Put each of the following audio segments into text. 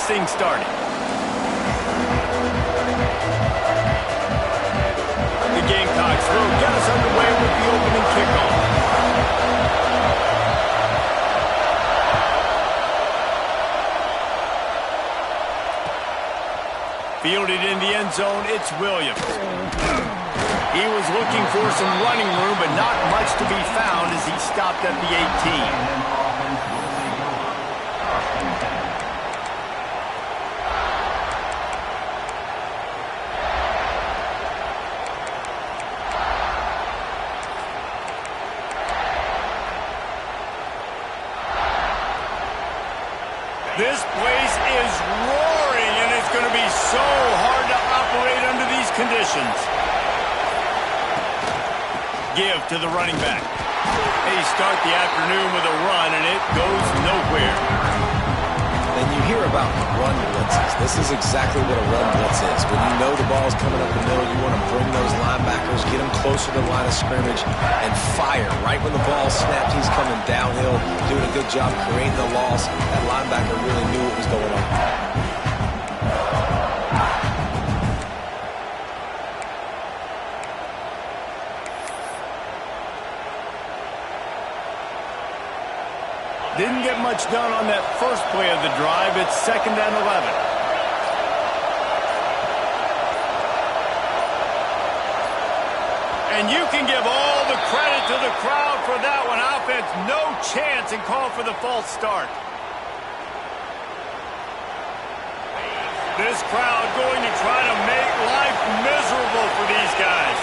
thing started. The Gamecocks will get us underway with the opening kickoff. Fielded in the end zone, it's Williams. He was looking for some running room, but not much to be found as he stopped at the 18. This place is roaring, and it's going to be so hard to operate under these conditions. Give to the running back. They start the afternoon with a run, and it goes nowhere. And you hear about run blitzes. This is exactly what a run blitz is. When you know the ball's coming up the middle, you want to bring those linebackers, get them closer to the line of scrimmage, and fire. Right when the ball snapped, he's coming downhill, doing a good job creating the loss. That linebacker really knew what was going on. Didn't get much done on that first play of the drive. It's 2nd and 11. And you can give all the credit to the crowd for that one. Offense, no chance, and call for the false start. This crowd going to try to make life miserable for these guys.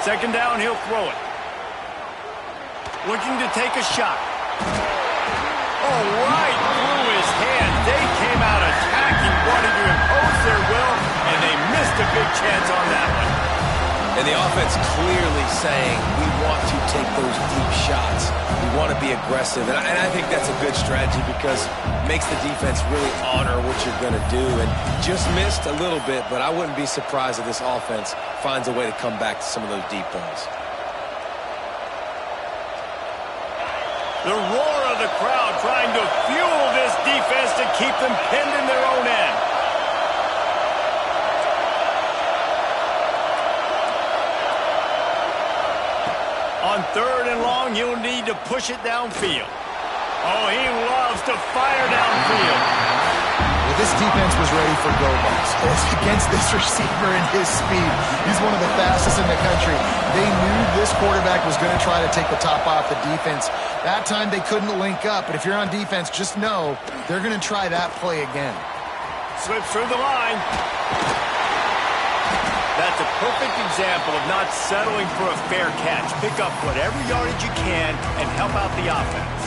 Second down, he'll throw it. Looking to take a shot. Oh, right through his hand. They came out attacking, wanting to impose their will, and they missed a big chance on that one. And the offense clearly saying, we want to take those deep shots. We want to be aggressive. And I think that's a good strategy because it makes the defense really honor what you're going to do. And just missed a little bit, but I wouldn't be surprised if this offense finds a way to come back to some of those deep balls. The roar of the crowd trying to fuel this defense to keep them pinned in their own end. On 3rd and long, he'll need to push it downfield. Oh, he loves to fire downfield. Well, this defense was ready for go balls. Against this receiver and his speed. He's one of the fastest in the country. They knew this quarterback was going to try to take the top off the defense. That time they couldn't link up, but if you're on defense, just know they're going to try that play again. Slips through the line. That's a perfect example of not settling for a fair catch. Pick up whatever yardage you can and help out the offense.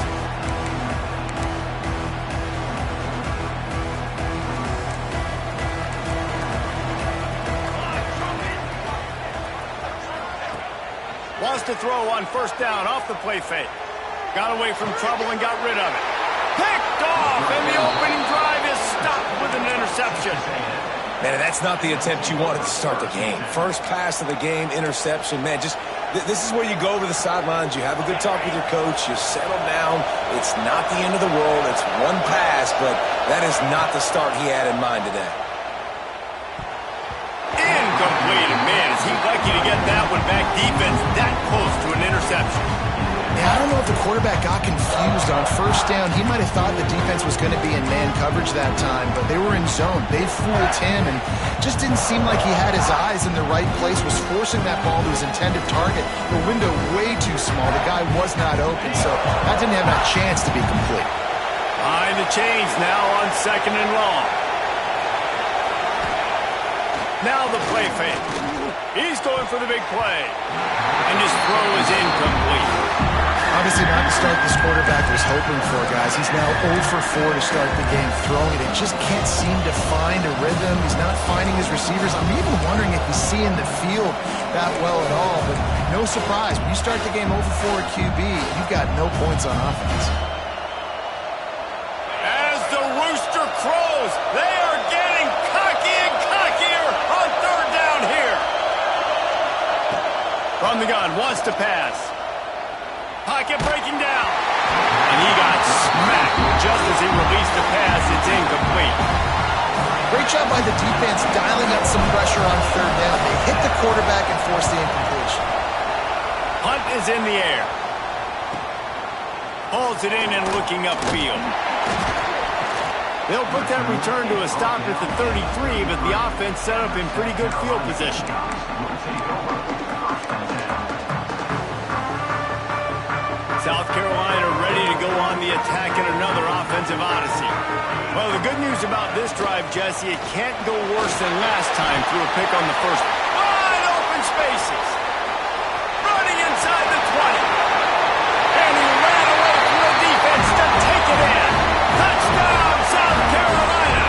Wants to throw on 1st down off the play fake. Got away from trouble and got rid of it. Picked off, and the opening drive is stopped with an interception. Man, that's not the attempt you wanted to start the game. First pass of the game, interception. Man, just this is where you go over the sidelines. You have a good talk with your coach. You settle down. It's not the end of the world. It's one pass, but that is not the start he had in mind today. Incomplete. Man, is he lucky to get that one back. Defense that close to an interception. Yeah, I don't know if the quarterback got confused on 1st down. He might have thought the defense was going to be in man coverage that time, but they were in zone. They fooled him and just didn't seem like he had his eyes in the right place, was forcing that ball to his intended target. The window way too small. The guy was not open, so that didn't have a chance to be complete. Behind the chains now on 2nd and long. Now the play fake. He's going for the big play. And his throw is incomplete. Obviously not the start this quarterback was hoping for, guys. He's now 0 for 4 to start the game throwing it. He just can't seem to find a rhythm. He's not finding his receivers. I'm even wondering if he's seeing the field that well at all. But no surprise. When you start the game 0 for 4 at QB, you've got no points on offense. As the rooster crows, they are getting cocky and cockier on 3rd down here. from the gun, wants to pass. Pocket breaking down. And he got smacked just as he released the pass. It's incomplete. Great job by the defense dialing up some pressure on third down. They hit the quarterback and forced the incompletion. Hunt is in the air. Hauls it in and looking upfield. They'll put that return to a stop at the 33, but the offense set up in pretty good field position. South Carolina ready to go on the attack in another offensive odyssey. Well, the good news about this drive, Jesse, it can't go worse than last time through a pick on the first. Wide open spaces. Running inside the 20. And he ran away from the defense to take it in. Touchdown, South Carolina.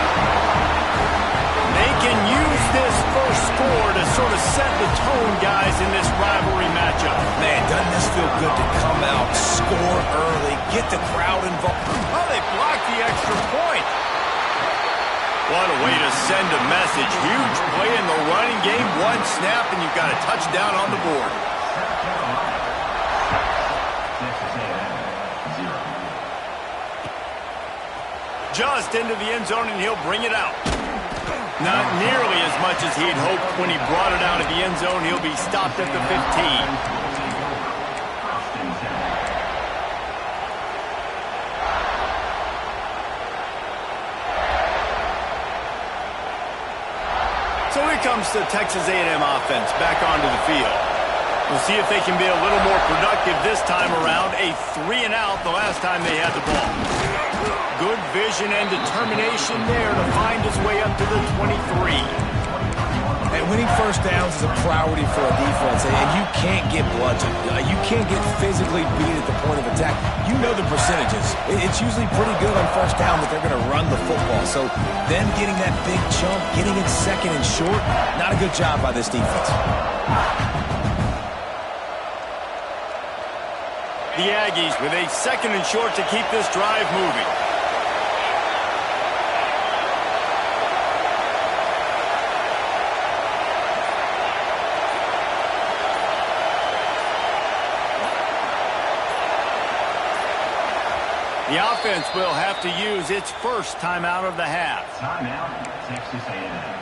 They can use this first score to sort of set the tone, guys, in this rivalry matchup. Man, doesn't this feel good to come out, score early, get the crowd involved? Oh, they blocked the extra point. What a way to send a message. Huge play in the running game. One snap, and you've got a touchdown on the board. Just into the end zone, and he'll bring it out. Not nearly as much as he'd hoped when he brought it out of the end zone. He'll be stopped at the 15. So here comes the Texas A&M offense back onto the field. We'll see if they can be a little more productive this time around. A 3-and-out the last time they had the ball. Good vision and determination there to find his way up to the 23. And winning first downs is a priority for a defense, and you can't get bludgeoned. You can't get physically beat at the point of attack. You know the percentages. It's usually pretty good on first down that they're going to run the football. So them getting that big jump, getting it second and short, not a good job by this defense. The Aggies with a second and short to keep this drive moving. The offense will have to use its first timeout of the half. Timeout, Texas A&M.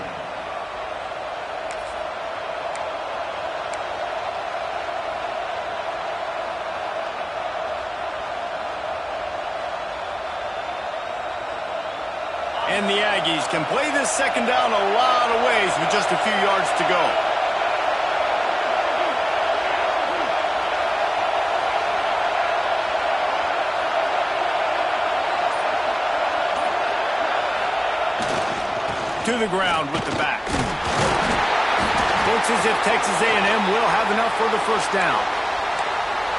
And the Aggies can play this second down a lot of ways with just a few yards to go. To the ground with the back. Looks as if Texas A&M will have enough for the first down.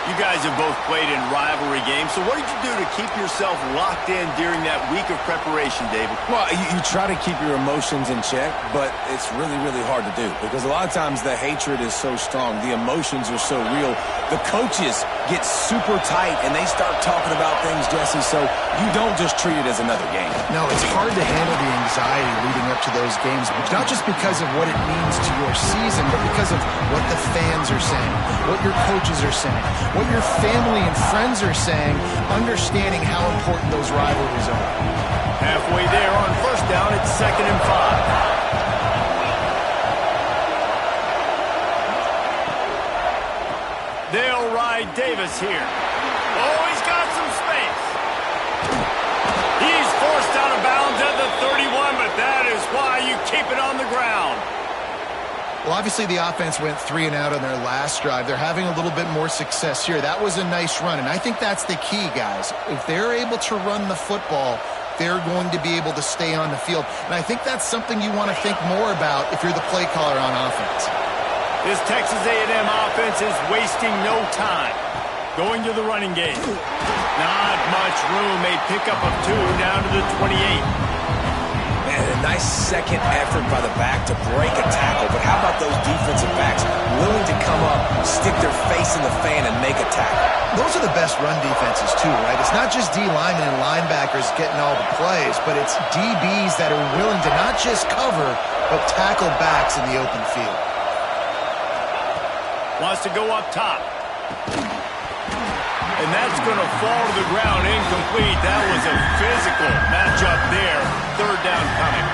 You guys have both played in rivalry games, so what did you do to keep yourself locked in during that week of preparation, David? Well, you try to keep your emotions in check, but it's really, really hard to do because a lot of times the hatred is so strong. The emotions are so real. The coaches get super tight, and they start talking about things, Jesse, so you don't just treat it as another game. No, it's hard to handle the anxiety leading up to those games, not just because of what it means to your season, but because of what the fans are saying, what your coaches are saying, what your family and friends are saying, understanding how important those rivalries are. Halfway there on first down, it's 2nd and 5. They'll ride Davis here. Oh, he's got some space. He's forced out of bounds at the 31, but that is why you keep it on the ground. Well, obviously the offense went 3-and-out on their last drive. They're having a little bit more success here. That was a nice run, and I think that's the key, guys. If they're able to run the football, they're going to be able to stay on the field. And I think that's something you want to think more about if you're the play caller on offense. This Texas A&M offense is wasting no time. Going to the running game. Not much room. A pickup of 2 down to the 28. Man, a nice second effort by the back to break a tackle. But how about those defensive backs willing to come up, stick their face in the fan, and make a tackle? Those are the best run defenses, too, right? It's not just D linemen and linebackers getting all the plays, but it's DBs that are willing to not just cover, but tackle backs in the open field. Wants to go up top. And that's going to fall to the ground incomplete. That was a physical matchup there. Third down coming.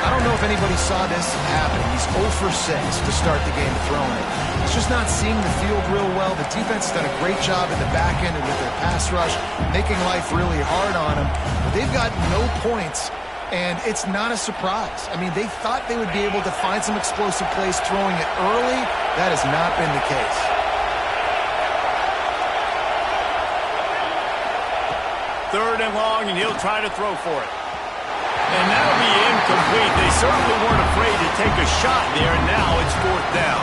I don't know if anybody saw this happen. He's 0 for 6 to start the game throwing it. He's just not seeing the field real well. The defense has done a great job in the back end and with their pass rush, making life really hard on him. But they've got no points, and it's not a surprise. I mean, they thought they would be able to find some explosive plays throwing it early. That has not been the case. Third and long, and he'll try to throw for it. And that'll be incomplete. They certainly weren't afraid to take a shot there, and now it's fourth down.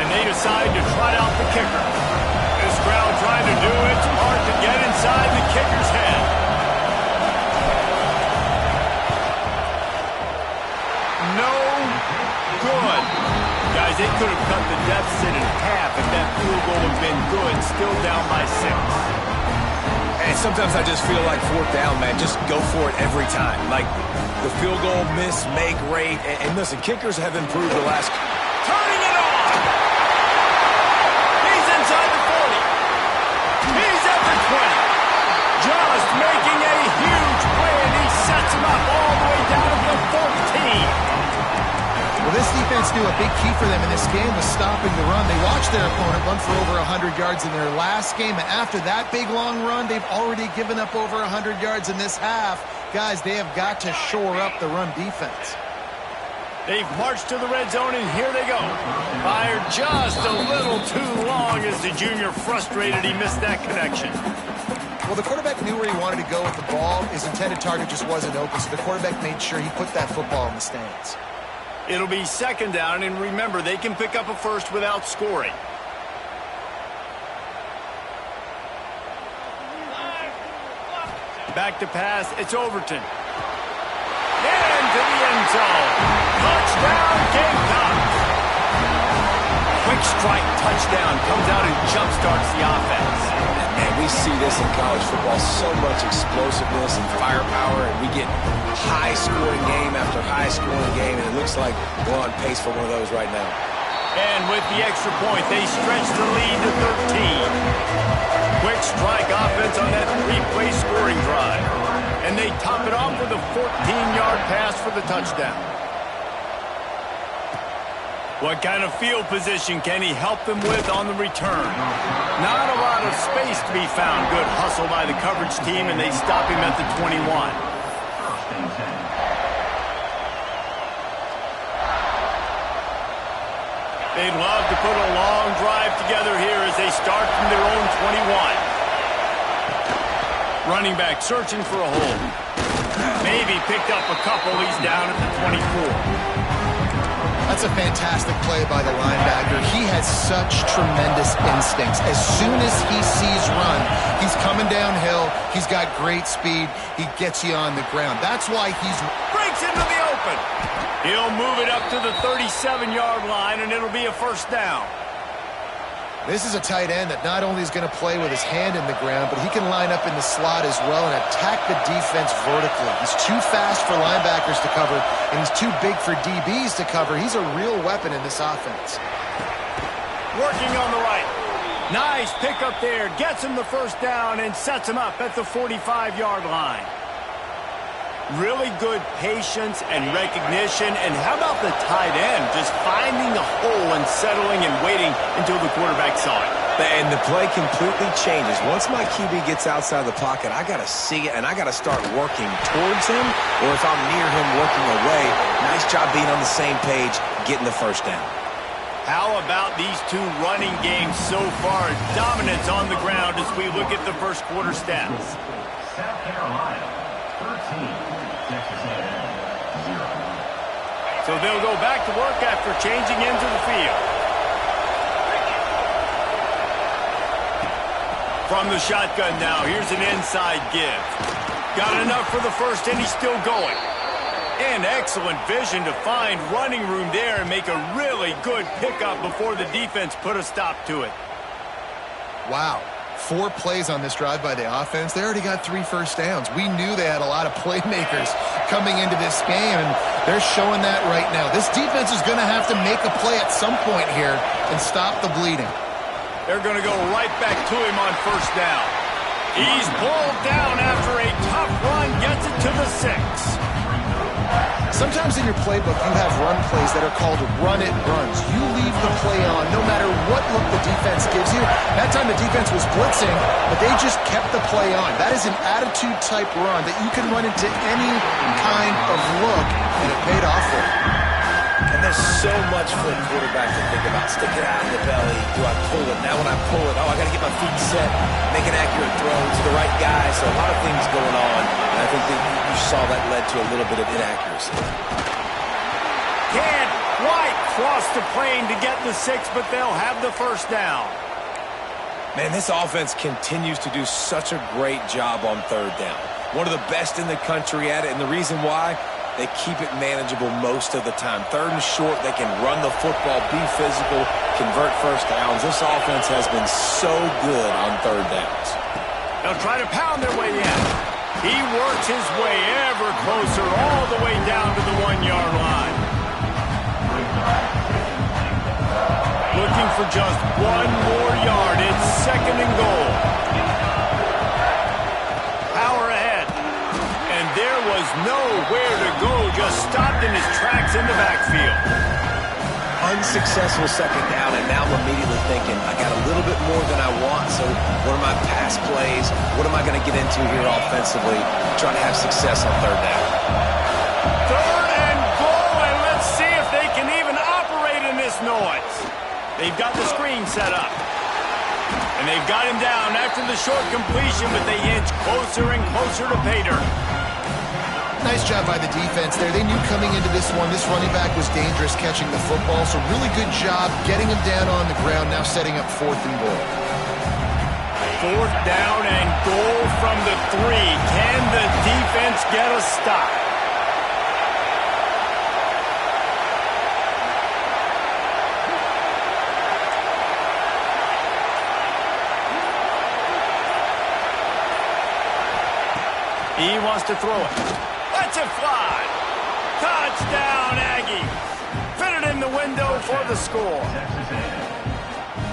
And they decide to try out the kicker. This crowd trying to do its part to get inside the kicker's head. No good. Guys, they could have cut the deficit in half if that field goal had been good. Still down by 6. And sometimes I just feel like fourth down, man, just go for it every time. Like the field goal, miss, make, rate. And listen, kickers have improved the last. Turning it on. He's inside the 40. He's at the 20. Just making a huge play, and he sets him up all the way down to the 14. Well, this defense knew a big key for them in this game was stopping the run. They watched their opponent run for over 100 yards in their last game, and after that big, long run, they've already given up over 100 yards in this half. Guys, they have got to shore up the run defense. They've marched to the red zone, and here they go. Fired just a little too long as the junior frustrated he missed that connection. Well, the quarterback knew where he wanted to go with the ball. His intended target just wasn't open, so the quarterback made sure he put that football in the stands. It'll be second down, and remember, they can pick up a first without scoring. Back to pass, it's Overton. Into the end zone. Touchdown, Gamecocks. Quick strike touchdown comes out and jumpstarts the offense. And we see this in college football, so much explosiveness and firepower, and we get high-scoring game after high-scoring game, and it looks like we're on pace for one of those right now. And with the extra point, they stretch the lead to 13. Quick strike offense on that 3-play scoring drive. And they top it off with a 14-yard pass for the touchdown. What kind of field position can he help them with on the return? Not a lot of space to be found. Good hustle by the coverage team, and they stop him at the 21. They'd love to put a long drive together here as they start from their own 21. Running back searching for a hole. Maybe picked up a couple. He's down at the 24. That's a fantastic play by the linebacker. He has such tremendous instincts. As soon as he sees run, he's coming downhill. He's got great speed. He gets you on the ground. That's why he's breaks into the open. He'll move it up to the 37-yard line, and it'll be a first down. This is a tight end that not only is going to play with his hand in the ground, but he can line up in the slot as well and attack the defense vertically. He's too fast for linebackers to cover, and he's too big for DBs to cover. He's a real weapon in this offense. Working on the right. Nice pickup there. Gets him the first down and sets him up at the 45-yard line. Really good patience and recognition. And how about the tight end? Just finding the hole and settling and waiting until the quarterback saw it. And the play completely changes. Once my QB gets outside the pocket, I got to see it, and I got to start working towards him, or if I'm near him, working away. Nice job being on the same page, getting the first down. How about these two running games so far? Dominance on the ground as we look at the first quarter stats. South Carolina, 13. Texas A&M, 0. So they'll go back to work after changing into the field. From the shotgun now, here's an inside give. Got enough for the first, and he's still going. And excellent vision to find running room there and make a really good pickup before the defense put a stop to it. Wow. 4 plays on this drive by the offense. They already got 3 first downs. We knew they had a lot of playmakers coming into this game, and they're showing that right now. This defense is going to have to make a play at some point here and stop the bleeding. They're going to go right back to him on first down. He's pulled down after a tough run, gets it to the 6. Sometimes in your playbook, you have run plays that are called run-it runs. You leave the play on no matter what look the defense gives you. That time the defense was blitzing, but they just kept the play on. That is an attitude-type run that you can run into any kind of look, and it paid off for you. And there's so much for a quarterback to think about. Stick it out in the belly. Do I pull it? Now when I pull it, I got to get my feet set, make an accurate throw to the right guy. So a lot of things going on. And I think that you saw that led to a little bit of inaccuracy. Can't quite cross the plane to get the 6, but they'll have the first down. Man, this offense continues to do such a great job on third down. One of the best in the country at it. And the reason why? They keep it manageable most of the time. Third and short, they can run the football, be physical, convert first downs. This offense has been so good on third downs. They'll try to pound their way in. He works his way ever closer all the way down to the 1-yard line. Looking for just 1 more yard. It's 2nd and goal. Power ahead. And there was nowhere to go, just stopped in his tracks in the backfield. Unsuccessful second down, and now I'm immediately thinking, I got a little bit more than I want, so what are my pass plays? What am I going to get into here offensively? Trying to have success on third down. 3rd and goal, and let's see if they can even operate in this noise. They've got the screen set up. And they've got him down after the short completion, but they inch closer and closer to pay dirt. Nice job by the defense there. They knew coming into this one, this running back was dangerous catching the football, so really good job getting him down on the ground, now setting up 4th and goal. 4th down and goal from the 3. Can the defense get a stop? He wants to throw it. Let's it fly. Touchdown, Aggie. Fit it in the window for the score.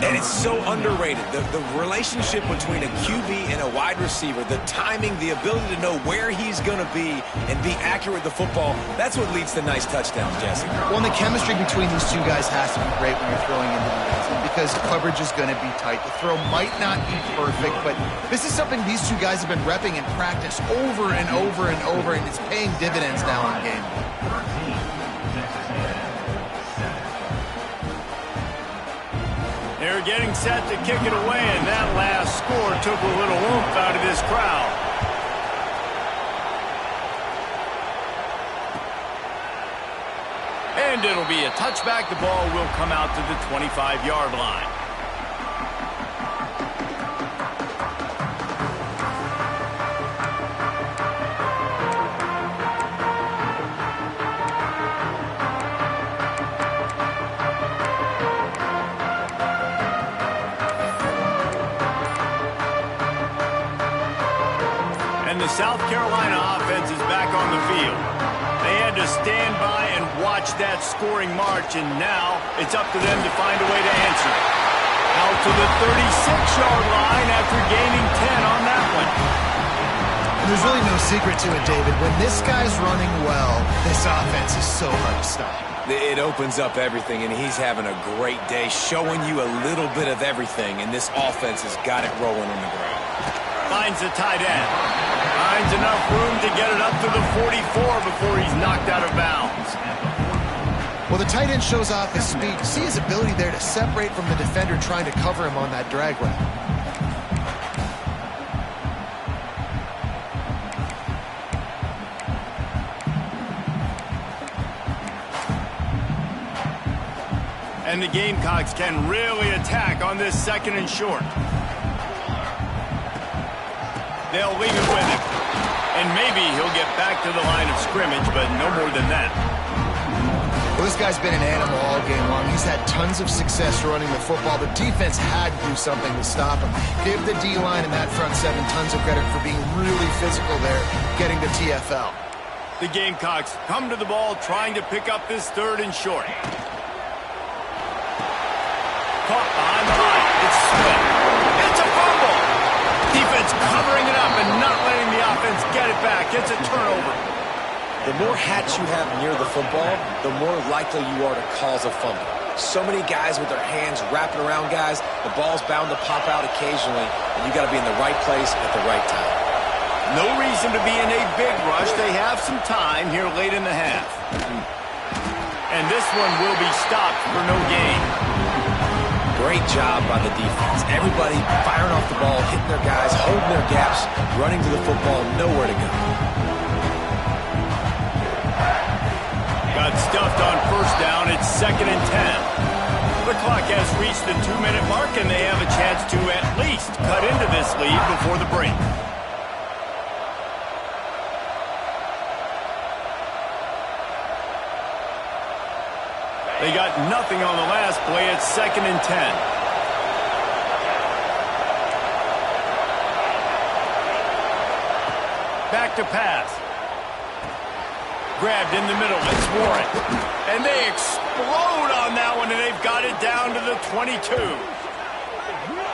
And it's so underrated. The relationship between a QB and a wide receiver, the timing, the ability to know where he's going to be and be accurate with the football, that's what leads to nice touchdowns, Jesse. Well, and the chemistry between these two guys has to be great when you're throwing into the end zone because coverage is going to be tight. The throw might not be perfect, but this is something these two guys have been repping in practice over and over and over, and it's paying dividends now in game. They're getting set to kick it away, and that last score took a little oomph out of this crowd. And it'll be a touchback. The ball will come out to the 25-yard line. And the South Carolina offense is back on the field. They had to stand by and watch that scoring march, and now it's up to them to find a way to answer it. Out to the 36-yard line after gaining 10 on that one. And there's really no secret to it, David. When this guy's running well, this offense is so hard to stop. It opens up everything, and he's having a great day, showing you a little bit of everything, and this offense has got it rolling on the ground. Finds the tight end. Finds enough room to get it up to the 44 before he's knocked out of bounds. Well, the tight end shows off his speed. You see his ability there to separate from the defender trying to cover him on that drag route. And the Gamecocks can really attack on this 2nd and short. They'll leave it with him. And maybe he'll get back to the line of scrimmage, but no more than that. Well, Well, this guy's been an animal all game long. He's had tons of success running the football. The defense had to do something to stop him. Give the D-line and that front seven tons of credit for being really physical there, getting to TFL. The Gamecocks come to the ball trying to pick up this 3rd and short. Caught behind the line. It's Smith. It's a fumble. Defense covering it up and not letting the offense get it back. It's a turnover. The more hats you have near the football, the more likely you are to cause a fumble. So many guys with their hands wrapping around guys, the ball's bound to pop out occasionally, and you got to be in the right place at the right time. No reason to be in a big rush. They have some time here late in the half. And this one will be stopped for no gain. Great job by the defense. Everybody firing off the ball, hitting their guys, holding their gaps, running to the football, nowhere to go. Got stuffed on 1st down. It's 2nd and 10. The clock has reached the 2-minute mark, and they have a chance to at least cut into this lead before the break. They got nothing on the last play. It's 2nd and 10. Back to pass. Grabbed in the middle. It's Warren. And they explode on that one, and they've got it down to the 22.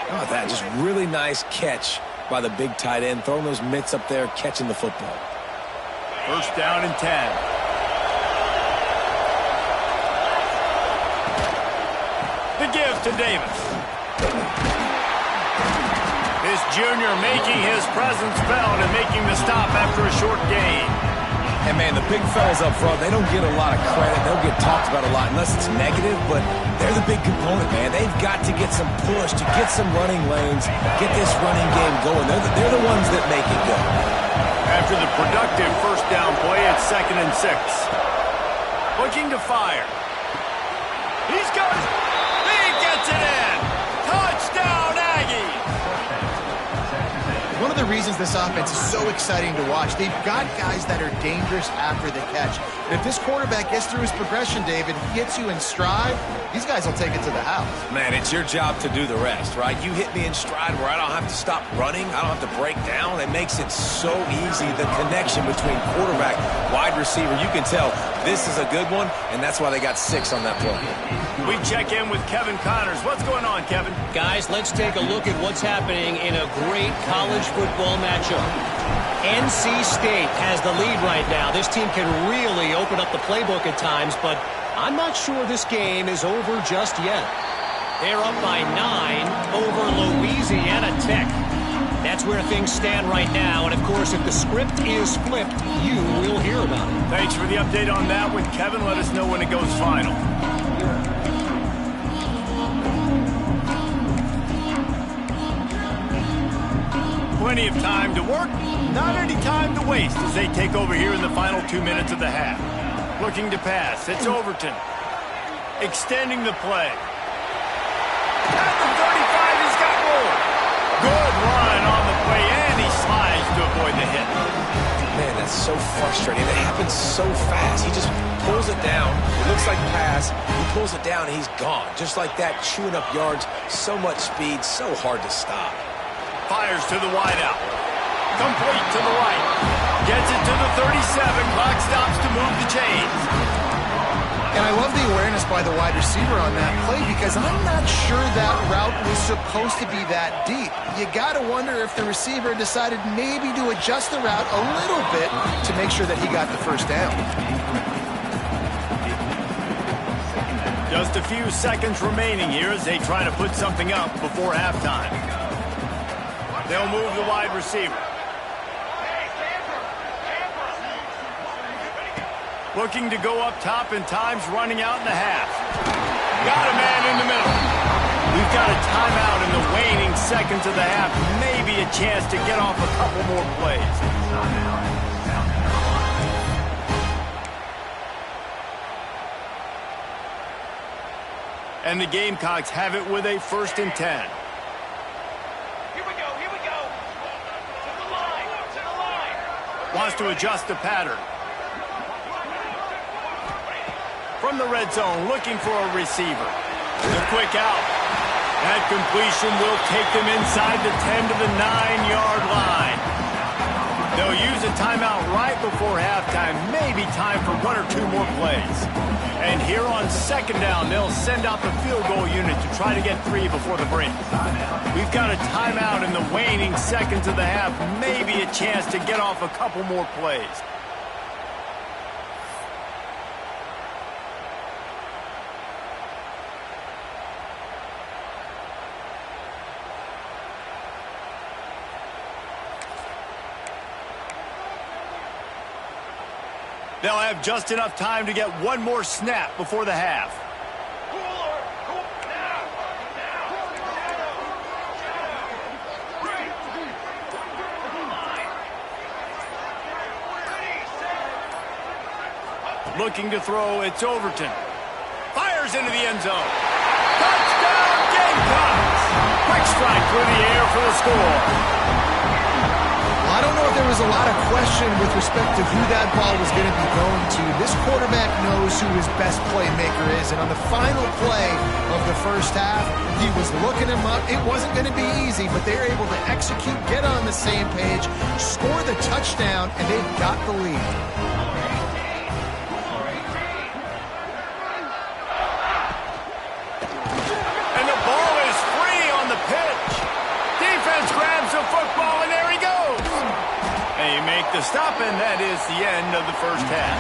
Oh, that just really nice catch by the big tight end, throwing those mitts up there, catching the football. 1st down and 10. The give to Davis. This junior making his presence felt and making the stop after a short gain. And, man, the big fellas up front, they don't get a lot of credit. They'll get talked about a lot unless it's negative, but they're the big component, man. They've got to get some push, to get some running lanes, get this running game going. They're the ones that make it go. After the productive 1st down play, it's 2nd and 6. Looking to fire. He's got it. He gets it in. Touchdown, Aggies. One of the reasons this offense is so exciting to watch, they've got guys that are dangerous after the catch. And if this quarterback gets through his progression, David, hits you in stride, these guys will take it to the house. Man, it's your job to do the rest, right? You hit me in stride where I don't have to stop running. I don't have to break down. It makes it so easy, the connection between quarterback, wide receiver. You can tell this is a good one, and that's why they got 6 on that play. We check in with Kevin Connors. What's going on, Kevin? Guys, let's take a look at what's happening in a great college football matchup. NC State has the lead right now. This team can really open up the playbook at times, but I'm not sure this game is over just yet. They're up by 9 over Louisiana Tech. That's where things stand right now, and of course, if the script is flipped, you will hear about it. Thanks for the update on that one, Kevin. Let us know when it goes final. Plenty of time to work, not any time to waste as they take over here in the final 2 minutes of the half. Looking to pass, it's Overton. Extending the play. At the 35, he's got more. Good run on the play, and he slides to avoid the hit. Man, that's so frustrating. It happens so fast. He just pulls it down. It looks like pass. He pulls it down, and he's gone. Just like that, chewing up yards. So much speed, so hard to stop. Fires to the wideout. Complete to the right. Gets it to the 37. Clock stops to move the chains. And I love the awareness by the wide receiver on that play because I'm not sure that route was supposed to be that deep. You got to wonder if the receiver decided maybe to adjust the route a little bit to make sure that he got the 1st down. Just a few seconds remaining here as they try to put something up before halftime. They'll move the wide receiver. Looking to go up top, and time's running out in the half. Got a man in the middle. We've got a timeout in the waning seconds of the half. Maybe a chance to get off a couple more plays. And the Gamecocks have it with a 1st and 10. Here we go. To the line. Wants to adjust the pattern. From the red zone, looking for a receiver. The quick out. That completion will take them inside the 10 to the 9-yard line. They'll use a timeout right before halftime, maybe time for 1 or 2 more plays. And here on second down, they'll send out the field goal unit to try to get 3 before the break. We've got a timeout in the waning seconds of the half, maybe a chance to get off a couple more plays. They'll have just enough time to get 1 more snap before the half. Looking to throw, it's Overton. Fires into the end zone. Touchdown, Gamecocks! Quick strike through the air for the score. I don't know if there was a lot of question with respect to who that ball was going to be going to. This quarterback knows who his best playmaker is, and on the final play of the first half, he was looking him up. It wasn't going to be easy, but they were able to execute, get on the same page, score the touchdown, and they've got the lead. And the ball is free on the pitch. Defense grabs the football, and there he goes. They make the stop, and that is the end of the first half.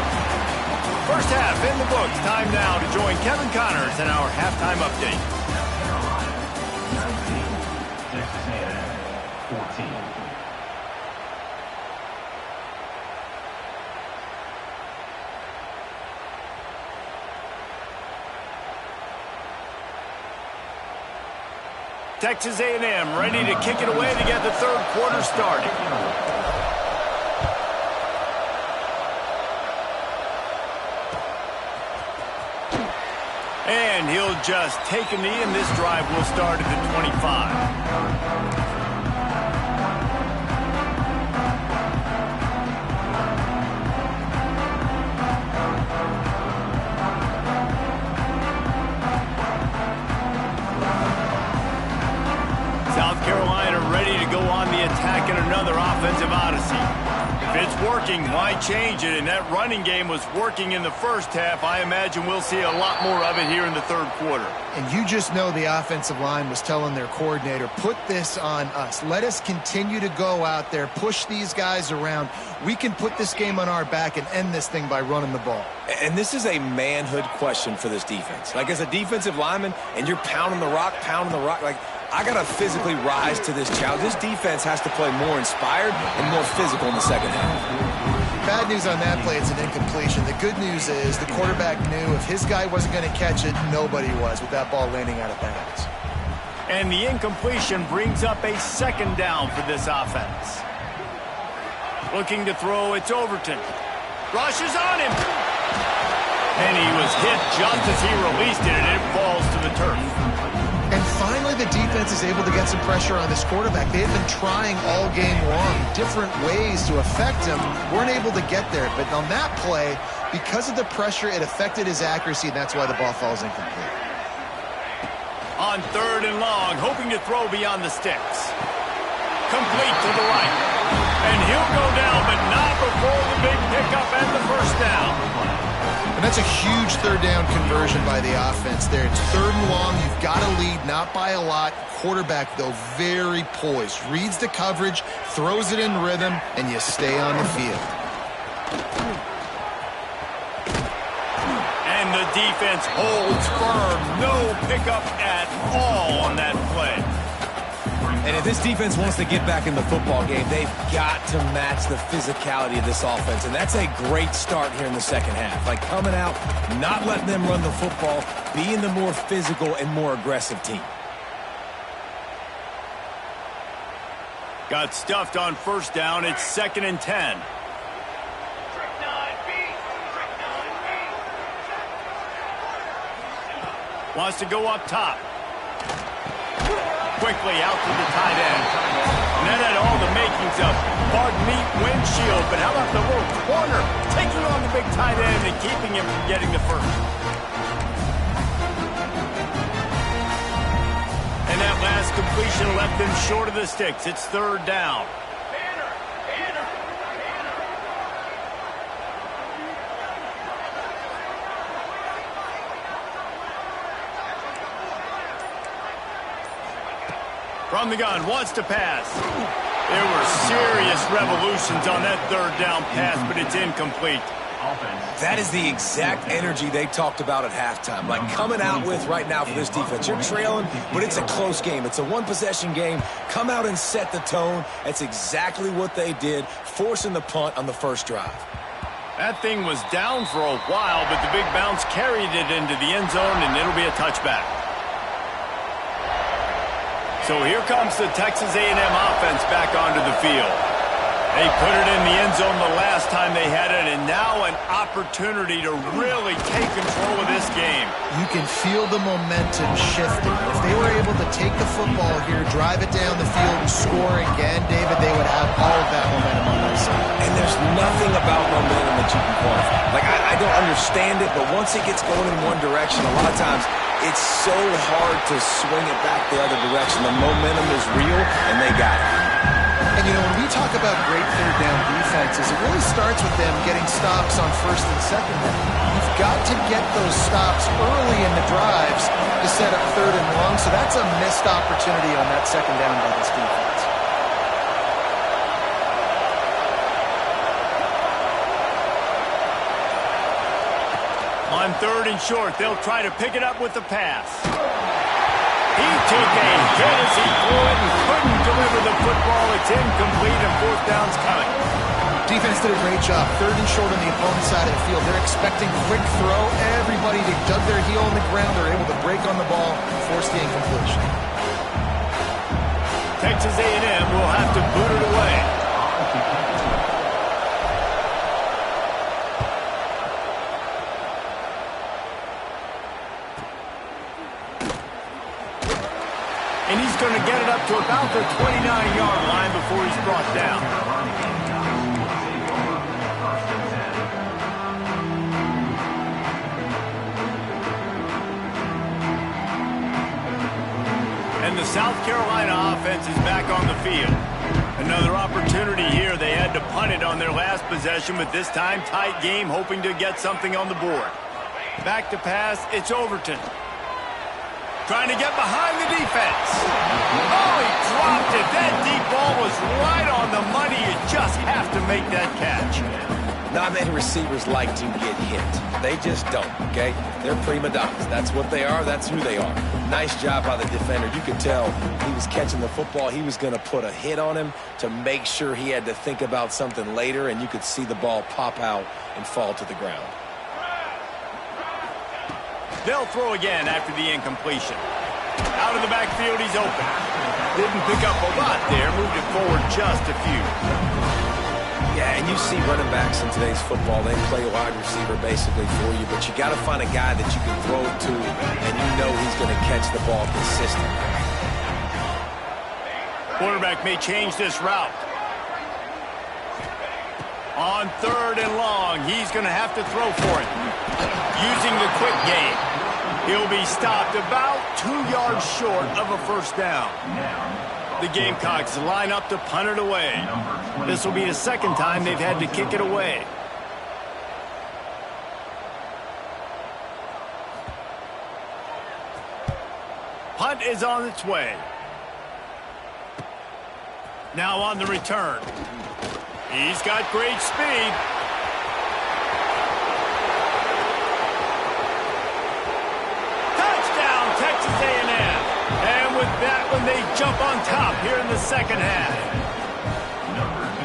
First half in the books. Time now to join Kevin Connors in our halftime update. Texas A&M 14. Texas A&M ready to kick it away to get the third quarter started. And he'll just take a knee, and this drive will start at the 25. South Carolina ready to go on the attack in another offensive odyssey. If it's working, why change it? And that running game was working in the first half. I imagine we'll see a lot more of it here in the third quarter. And you just know the offensive line was telling their coordinator, put this on us. Let us continue to go out there, push these guys around. We can put this game on our back and end this thing by running the ball. And this is a manhood question for this defense. Like, as a defensive lineman, and you're pounding the rock, like, I got to physically rise to this challenge. This defense has to play more inspired and more physical in the second half. Bad news on that play, it's an incompletion. The good news is the quarterback knew if his guy wasn't going to catch it, nobody was with that ball landing out of bounds. And the incompletion brings up a second down for this offense. Looking to throw, it's Overton. Rushes on him. And he was hit just as he released it, and it falls to the turf. And finally, the defense is able to get some pressure on this quarterback. They have been trying all game long, different ways to affect him. Weren't able to get there. But on that play, because of the pressure, it affected his accuracy, and that's why the ball falls incomplete. On third and long, hoping to throw beyond the sticks. Complete to the right. And he'll go down, but not before the big pickup and the first down. And that's a huge third down conversion by the offense there. It's third and long. You've got to lead, not by a lot. Quarterback, though, very poised. Reads the coverage, throws it in rhythm, and you stay on the field. And the defense holds firm. No pickup at all on that play. And if this defense wants to get back in the football game, they've got to match the physicality of this offense. And that's a great start here in the second half. Like, coming out, not letting them run the football, being the more physical and more aggressive team. Got stuffed on first down. It's 2nd and 10. Wants to go up top. quickly out to the tight end. And that had all the makings of bug meat windshield, but how about the little corner taking on the big tight end and keeping him from getting the first? And that last completion left them short of the sticks. It's third down. From the gun, wants to pass. There were serious revolutions on that third down pass, but it's incomplete. That is the exact energy they talked about at halftime. Like coming out with right now for this defense. You're trailing, but it's a close game. It's a one-possession game. Come out and set the tone. That's exactly what they did, forcing the punt on the first drive. That thing was down for a while, but the big bounce carried it into the end zone, and it'll be a touchback. So here comes the Texas A&M offense back onto the field. They put it in the end zone the last time they had it, and now an opportunity to really take control of this game. You can feel the momentum shifting. If they were able to take the football here, drive it down the field, and score again, David, they would have all of that momentum on their side. And there's nothing about momentum that you can quantify. Like, I don't understand it, but once it gets going in one direction, a lot of times it's so hard to swing it back the other direction. The momentum is real, and they got it. And, you know, when we talk about great third down defenses, it really starts with them getting stops on first and second down. You've got to get those stops early in the drives to set up third and long, so that's a missed opportunity on that second down by this defense. On third and short, they'll try to pick it up with the pass. He took a hit as he threw it and couldn't deliver the football. It's incomplete and fourth down's coming. Defense did a great job. Third and short on the opponent's side of the field. They're expecting quick throw. Everybody dug their heel on the ground. They're able to break on the ball, force the incompletion. Texas A&M will have to boot it away. And he's going to get it up to about the 29-yard line before he's brought down. And the South Carolina offense is back on the field. Another opportunity here. They had to punt it on their last possession, but this time tight game, hoping to get something on the board. Back to pass, it's Overton. Trying to get behind the defense. Oh, he dropped it. That deep ball was right on the money. You just have to make that catch. Not many receivers like to get hit. They just don't, okay? They're prima donnas. That's what they are. That's who they are. Nice job by the defender. You could tell he was catching the football. He was going to put a hit on him to make sure he had to think about something later, and you could see the ball pop out and fall to the ground. They'll throw again after the incompletion. Out of the backfield, he's open. Didn't pick up a lot there. Moved it forward just a few. Yeah, and you see running backs in today's football, they play wide receiver basically for you, but you got to find a guy that you can throw it to, and you know he's going to catch the ball consistently. Quarterback may change this route. On third and long, he's going to have to throw for it. Using the quick game. He'll be stopped about 2 yards short of a first down. The Gamecocks line up to punt it away. This will be the second time they've had to kick it away. Punt is on its way. Now on the return. He's got great speed. Touchdown, Texas A&M. And with that one, they jump on top here in the second half.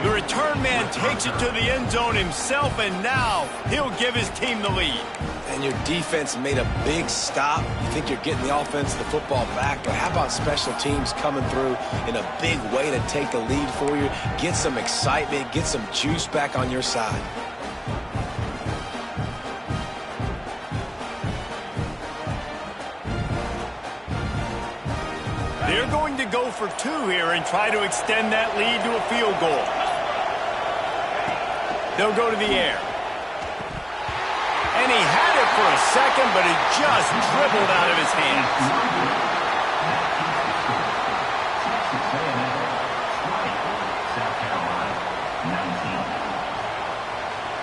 The return man takes it to the end zone himself, and now he'll give his team the lead. And your defense made a big stop. You think you're getting the offense, the football back, but how about special teams coming through in a big way to take the lead for you, get some excitement, get some juice back on your side. They're going to to go for two here and try to extend that lead to a field goal. They'll go to the air. And he had it for a second, but it just dribbled out of his hands.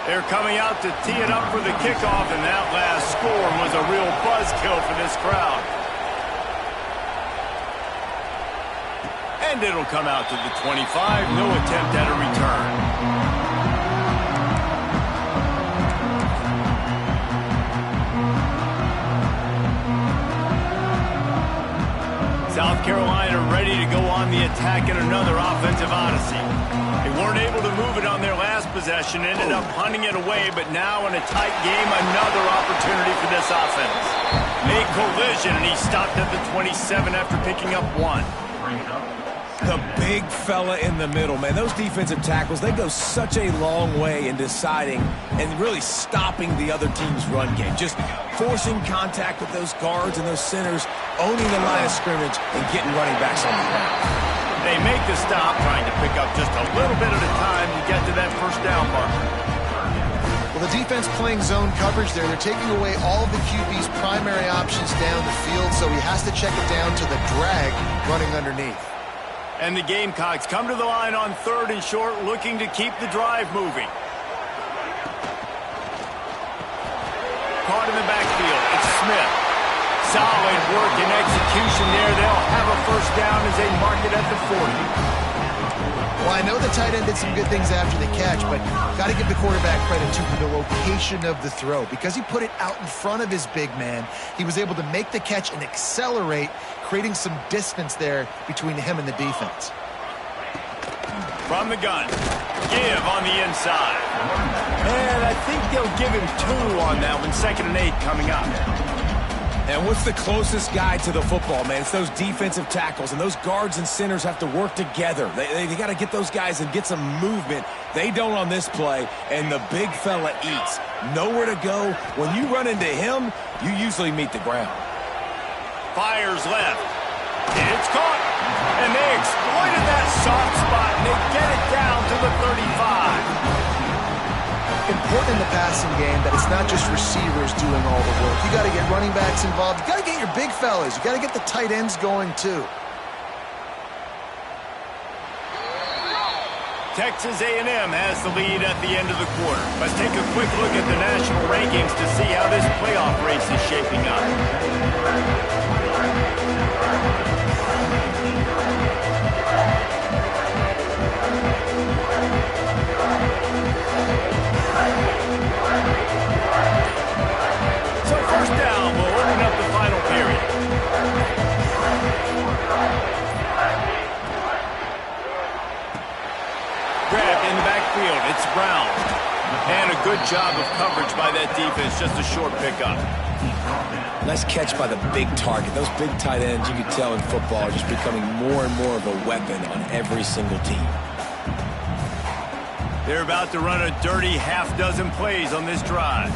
They're coming out to tee it up for the kickoff, and that last score was a real buzzkill for this crowd. And it'll come out to the 25. No attempt at a return. South Carolina ready to go on the attack in another offensive odyssey. They weren't able to move it on their last possession, ended up punting it away, but now in a tight game, another opportunity for this offense. Made collision, and he stopped at the 27 after picking up one. The big fella in the middle, man. Those defensive tackles, they go such a long way in deciding and really stopping the other team's run game. Just forcing contact with those guards and those centers, owning the line of scrimmage, and getting running backs on the ground. They make the stop, trying to pick up just a little bit at a time to get to that first down marker. Well, the defense playing zone coverage there. They're taking away all of the QB's primary options down the field, so he has to check it down to the drag running underneath. And the Gamecocks come to the line on 3rd and short, looking to keep the drive moving. Caught in the backfield, it's Smith. Solid work and execution there. They'll have a first down as they mark it at the 40. Well, I know the tight end did some good things after the catch, but got to give the quarterback credit to the location of the throw. Because he put it out in front of his big man, he was able to make the catch and accelerate, creating some distance there between him and the defense. From the gun, give on the inside. And I think they'll give him 2 on that one. 2nd and 8 coming up. And what's the closest guy to the football, man? It's those defensive tackles, and those guards and centers have to work together. They got to get those guys and get some movement. They don't on this play, and the big fella eats. Nowhere to go. When you run into him, you usually meet the ground. Fires left. It's caught. And they exploited that soft spot, and they get it down to the 35. Important in the passing game that it's not just receivers doing all the work. You got to get running backs involved. You got to get your big fellas. You got to get the tight ends going too. Texas A&M has the lead at the end of the quarter. Let's take a quick look at the national rankings to see how this playoff race is shaping up. So first down will open up the final period. Grabbed in the backfield, it's Brown. And a good job of coverage by that defense, just a short pickup. Nice catch by the big target. Those big tight ends, you can tell in football, are just becoming more and more of a weapon on every single team. They're about to run a dirty half-dozen plays on this drive.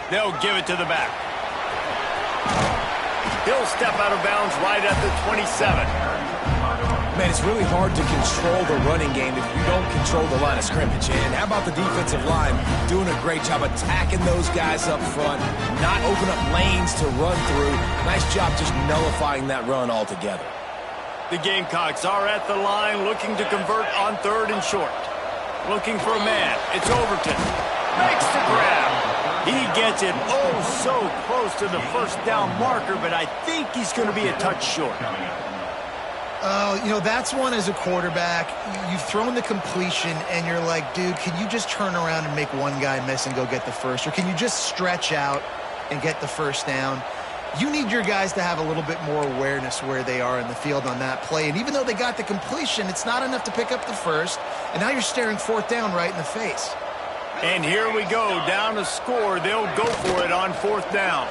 They'll give it to the back. He'll step out of bounds right at the 27. Man, it's really hard to control the running game if you don't control the line of scrimmage. And how about the defensive line doing a great job attacking those guys up front, not open up lanes to run through. Nice job just nullifying that run altogether. The Gamecocks are at the line looking to convert on 3rd and short. Looking for a man. It's Overton. Makes the grab. He gets it so close to the first down marker, but I think he's going to be a touch short. You know, that's one as a quarterback. You've thrown the completion, and you're like, dude, can you just turn around and make one guy miss and go get the first? Or can you just stretch out and get the first down? You need your guys to have a little bit more awareness where they are in the field on that play. And even though they got the completion, it's not enough to pick up the first. And now you're staring 4th down right in the face. And here we go, down to score. They'll go for it on 4th down.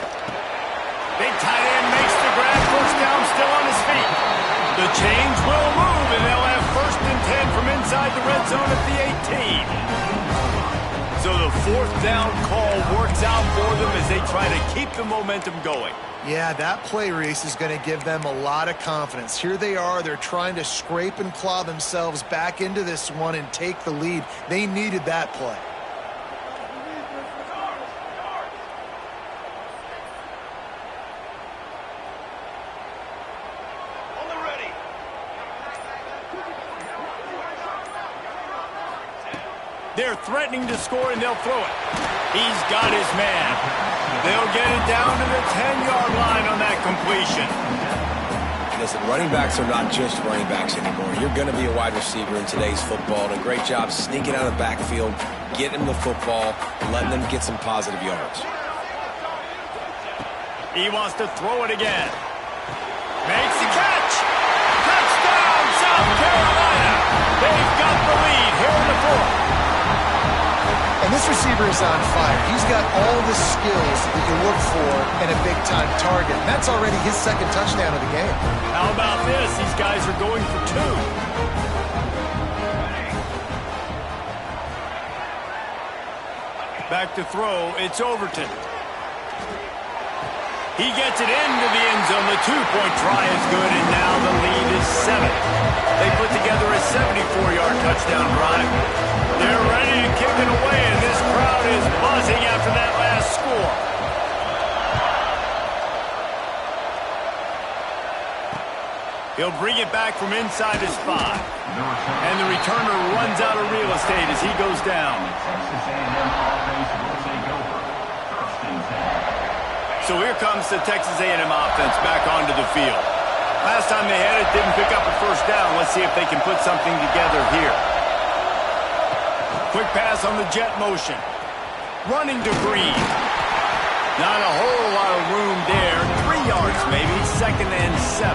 Big tight end makes the grab. at first down, still on his feet. The chains will move, and they'll have 1st and 10 from inside the red zone at the 18. So the 4th down call works out for them as they try to keep the momentum going. Yeah, that play, Reese, is going to give them a lot of confidence. Here they are. They're trying to scrape and claw themselves back into this one and take the lead. They needed that play. On the ready. They're threatening to score, and they'll throw it. He's got his man. They'll get it down to the 10-yard line on that completion. Listen, running backs are not just running backs anymore. You're going to be a wide receiver in today's football. And a great job sneaking out of the backfield, getting them the football, letting them get some positive yards. He wants to throw it again. Makes the catch. Touchdown, South Carolina. They've got the lead here in the 4th. And this receiver is on fire. He's got all the skills that you look for in a big-time target. And that's already his 2nd touchdown of the game. How about this? These guys are going for 2. Back to throw. It's Overton. He gets it into the end zone. The 2-point try is good, and now the lead is 7. They put together a 74-yard touchdown drive. They're ready to kick it away, and this crowd is buzzing after that last score. He'll bring it back from inside his 5. And the returner runs out of real estate as he goes down. Texas A&M offense will take over. 1st and 10. So here comes the Texas A&M offense back onto the field. Last time they had it, didn't pick up a 1st down. Let's see if they can put something together here. Quick pass on the jet motion. Running to Green. Not a whole lot of room there. 3 yards maybe. 2nd and 7.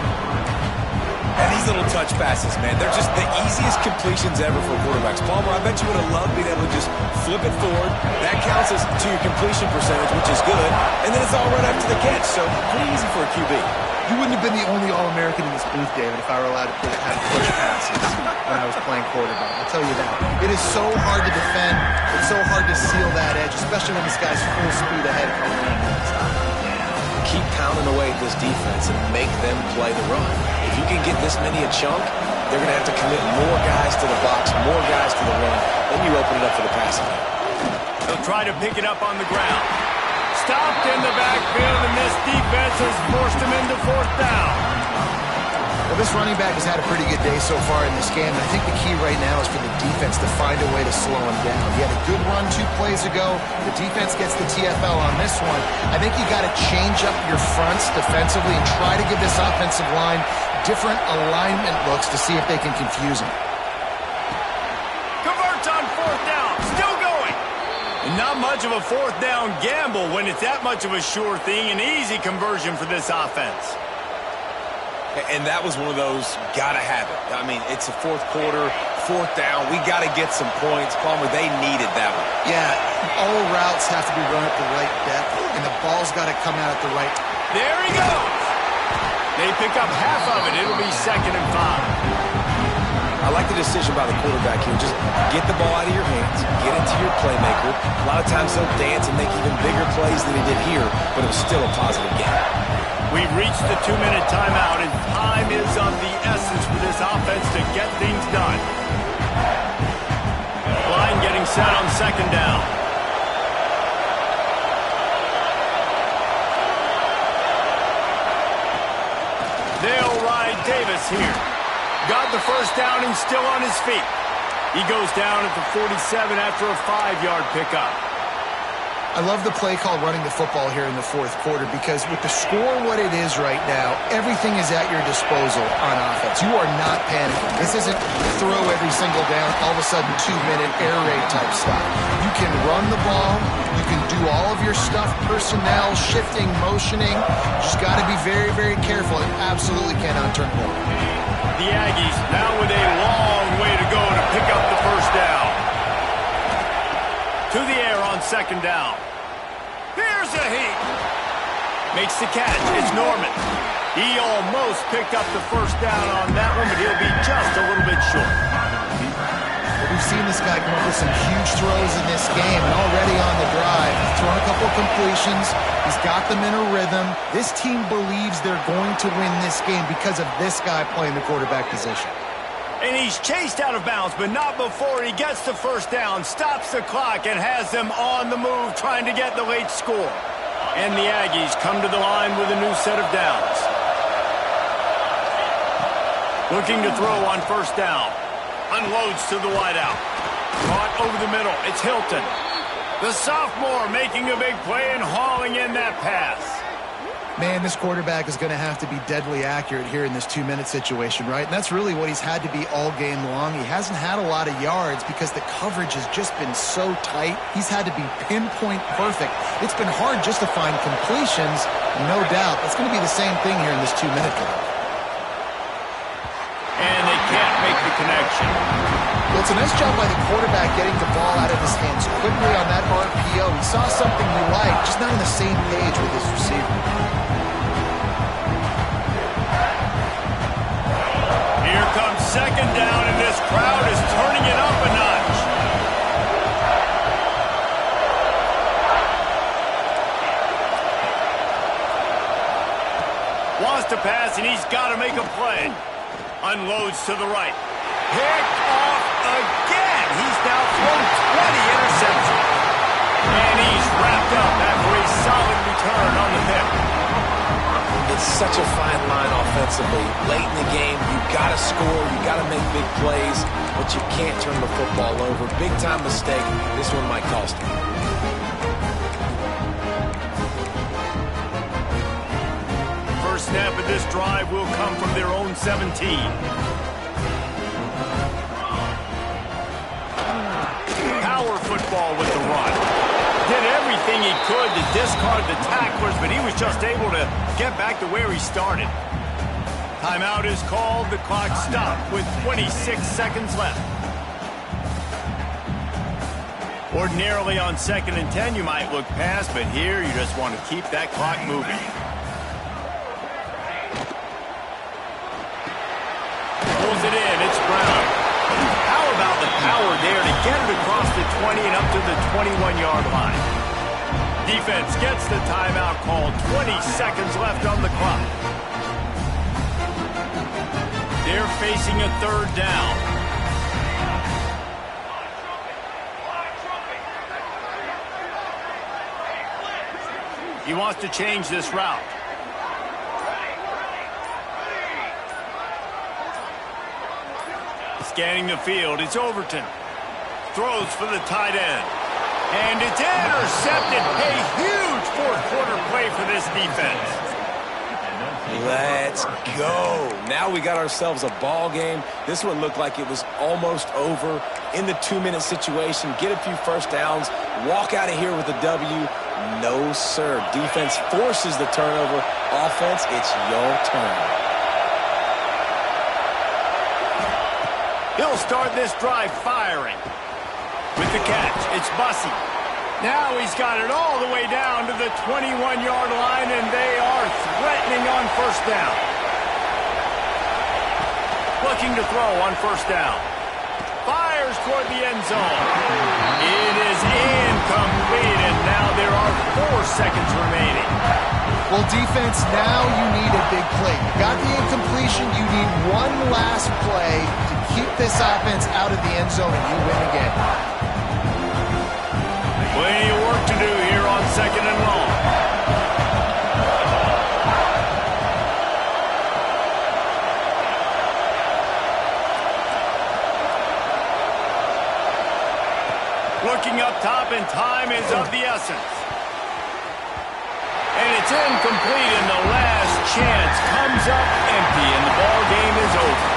And these little touch passes, man, they're just the easiest completions ever for quarterbacks. Palmer, I bet you would have loved being able to just flip it forward. That counts as to your completion percentage, which is good. And then it's all right after the catch, so pretty easy for a QB. You wouldn't have been the only All-American in this booth, David, if I were allowed to have push passes when I was playing quarterback. I'll tell you that. It is so hard to defend. It's so hard to seal that edge, especially when this guy's full speed ahead coming in. Keep pounding away at this defense and make them play the run. If you can get this many a chunk, they're going to have to commit more guys to the box, more guys to the run. Then you open it up for the passing game. They'll try to pick it up on the ground. Stopped in the backfield, and this defense has forced him into 4th down. Well, this running back has had a pretty good day so far in this game. And I think the key right now is for the defense to find a way to slow him down. He had a good run 2 plays ago. The defense gets the TFL on this one. I think you got to change up your fronts defensively and try to give this offensive line different alignment looks to see if they can confuse him. Converts on 4th down. Still going. And not much of a 4th down gamble when it's that much of a sure thing. An easy conversion for this offense. And that was one of those, gotta have it. I mean, it's a 4th quarter, 4th down. We gotta get some points. Palmer, they needed that one. Yeah, all routes have to be run at the right depth, and the ball's got to come out at the right. There he goes. They pick up half of it. It'll be 2nd and 5. I like the decision by the quarterback here. Just get the ball out of your hands, get it to your playmaker. A lot of times they'll dance and make even bigger plays than he did here, but it was still a positive game. We've reached the 2-minute timeout, and time is of the essence for this offense to get things done. Line getting set on 2nd down. They'll ride Davis here. Got the 1st down and still on his feet. He goes down at the 47 after a 5-yard pickup. I love the play call running the football here in the 4th quarter because with the score what it is right now, everything is at your disposal on offense. You are not panicking. This isn't throw every single down, all of a sudden 2-minute air raid type stuff. You can run the ball. You can do all of your stuff, personnel, shifting, motioning. You just got to be very, very careful. It absolutely cannot turn over. The Aggies now with a long way to go to pick up the 1st down. To the air on 2nd down. Here's a heat. Makes the catch. It's Norman. He almost picked up the first down on that one, but he'll be just a little bit short. We've seen this guy come up with some huge throws in this game, and already on the drive, he's thrown a couple of completions. He's got them in a rhythm. This team believes they're going to win this game because of this guy playing the quarterback position. And he's chased out of bounds, but not before he gets the first down, stops the clock, and has them on the move trying to get the late score. And the Aggies come to the line with a new set of downs. Looking to throw on first down. Unloads to the wideout. Caught over the middle. It's Hilton. The sophomore making a big play and hauling in that pass. Man, this quarterback is going to have to be deadly accurate here in this 2-minute situation, right? And that's really what he's had to be all game long. He hasn't had a lot of yards because the coverage has just been so tight. He's had to be pinpoint perfect. It's been hard just to find completions, no doubt. That's going to be the same thing here in this 2-minute drill. And they can't make the connection. Well, it's a nice job by the quarterback getting the ball out of his hands quickly on that RPO. He saw something he liked, just not on the same page with his receiver. Here comes second down, and this crowd is turning it up a notch. Wants to pass, and he's got to make a play. Unloads to the right. Picked off again. He's now thrown 20 interceptions. And he's wrapped up after a solid return on the pick. It's such a fine line offensively. Late in the game, you've got to score, you've got to make big plays, but you can't turn the football over. Big-time mistake. This one might cost him. First snap of this drive will come from their own 17. Power football with the run. Did everything he could to discard the tacklers, but he was just able to get back to where he started. Timeout is called. The clock stopped with 26 seconds left. Ordinarily on 2nd and 10, you might look past, but here you just want to keep that clock moving. Pulls it in. It's Brown. How about the power there to get it across the 20 and up to the 21-yard line? Defense gets the timeout called. 20 seconds left on the clock. They're facing a third down. He wants to change this route. Scanning the field, it's Overton. Throws for the tight end. And it's intercepted. A huge fourth-quarter play for this defense. Let's go. Now we got ourselves a ball game. This one looked like it was almost over. In the 2-minute situation, get a few first downs, walk out of here with a W. No, sir. Defense forces the turnover. Offense, it's your turn. He'll start this drive firing. With the catch, it's Bussey. Now he's got it all the way down to the 21-yard line, and they are threatening on first down. Looking to throw on first down. Fires toward the end zone. It is incomplete, and now there are 4 seconds remaining. Well, defense, now you need a big play. You got the incompletion. You need one last play to keep this offense out of the end zone, and you win the game. Plenty of work to do here on 2nd and long. Looking up top, and time is of the essence. And it's incomplete, and the last chance comes up empty, and the ball game is over.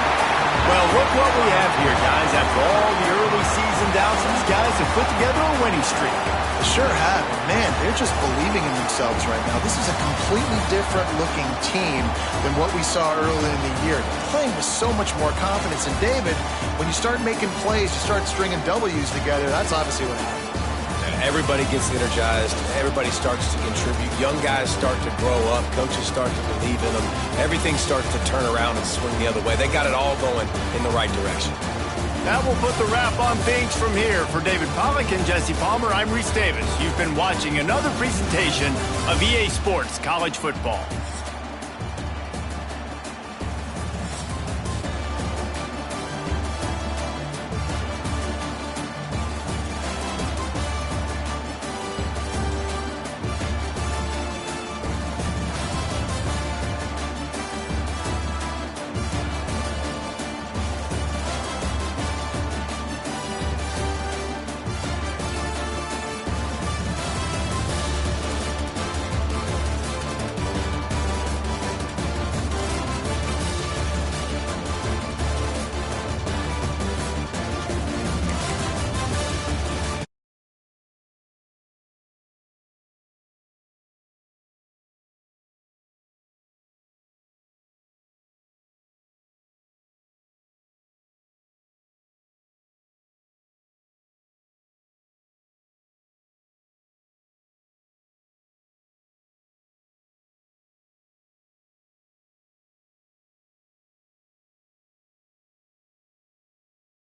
Well, look what we have here, guys. After all the early season doubts, these guys have put together a winning streak. They sure have. Man, they're just believing in themselves right now. This is a completely different looking team than what we saw early in the year. They're playing with so much more confidence. And David, when you start making plays, you start stringing W's together, that's obviously what happened. Everybody gets energized. Everybody starts to contribute. Young guys start to grow up. Coaches start to believe in them. Everything starts to turn around and swing the other way. They got it all going in the right direction. That will put the wrap on things from here. For David Pollack and Jesse Palmer, I'm Reese Davis. You've been watching another presentation of EA Sports College Football.